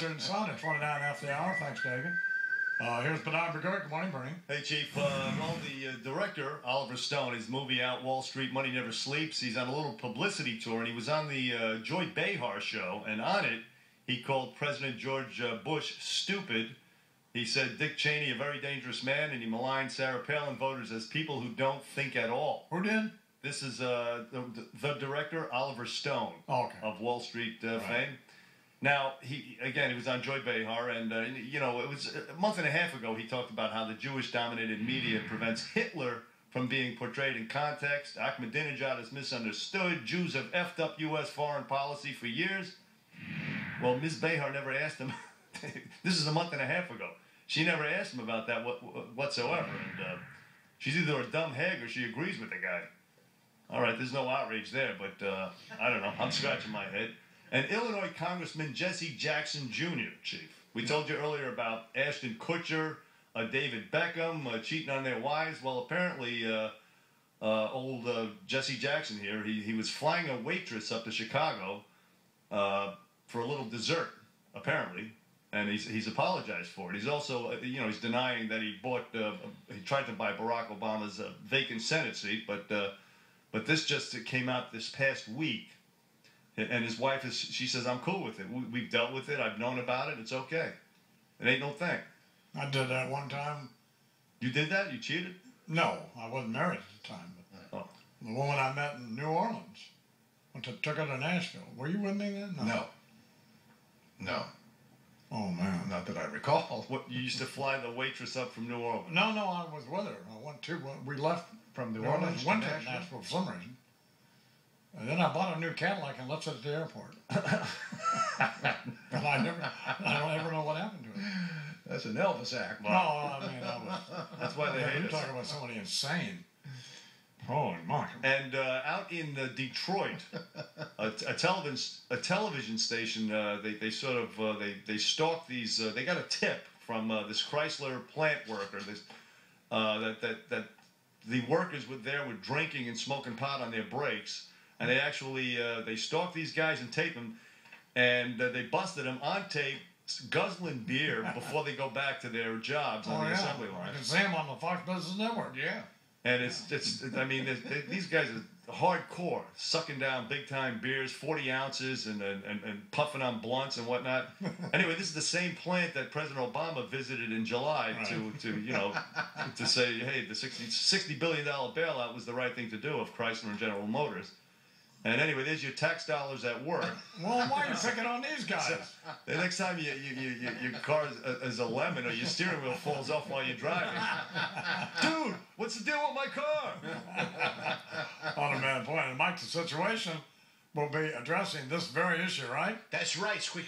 And Son at 29 after the hour. Thanks, David. Here's Bernard Berger. Good morning, Bernie. Hey, Chief. The director, Oliver Stone, his movie out, Wall Street, Money Never Sleeps, he's on a little publicity tour, and he was on the Joy Behar show, and on it, he called President George Bush stupid. He said Dick Cheney, a very dangerous man, and he maligned Sarah Palin voters as people who don't think at all. Who did? This is the director, Oliver Stone, of Wall Street fame. Now, he was on Joy Behar, and, it was a month and a half ago he talked about how the Jewish-dominated media prevents Hitler from being portrayed in context. Ahmadinejad is misunderstood. Jews have effed up U.S. foreign policy for years. Well, Ms. Behar never asked him. This is a month and a half ago. She never asked him about that whatsoever. And she's either a dumb hag or she agrees with the guy. All right, there's no outrage there, but I don't know. I'm scratching my head. And Illinois Congressman Jesse Jackson Jr., Chief. We told you earlier about Ashton Kutcher, David Beckham cheating on their wives. Well, apparently, old Jesse Jackson here, he was flying a waitress up to Chicago for a little dessert, apparently, and he's apologized for it. He's also, he's denying that he tried to buy Barack Obama's vacant Senate seat, but this just came out this past week. And his wife she says, I'm cool with it. We've dealt with it. I've known about it. It's okay. It ain't no thing. I did that one time. You did that? You cheated? No, I wasn't married at the time. But the woman I met in New Orleans, took her to Nashville. Were you with me then? No. Oh, man. Not that I recall. What, you used to fly the waitress up from New Orleans? No, I was with her. We left from New Orleans went to Nashville for some reason. And then I bought a new Cadillac and left it at the airport. And I don't ever know what happened to it. That's an Elvis act. No, I mean, that's why they hate us. You're talking about somebody insane. Holy mock. And out in Detroit, a television station, they stalked these. They got a tip from this Chrysler plant worker. That the workers were drinking and smoking pot on their breaks. And they actually, they stalked these guys and taped them, and they busted them on tape, guzzling beer before they go back to their jobs on the assembly line. I can see them on the Fox Business Network. Yeah. And these guys are hardcore, sucking down big-time beers, 40 ounces, and puffing on blunts and whatnot. Anyway, this is the same plant that President Obama visited in July to say, hey, the $60 billion bailout was the right thing to do of Chrysler and General Motors. And anyway, there's your tax dollars at work. Well, why are you picking on these guys? So, the next time your car is a lemon or your steering wheel falls off while you're driving, dude, what's the deal with my car? On a bad point. And Mike, the situation will be addressing this very issue, right? That's right, Squeaky.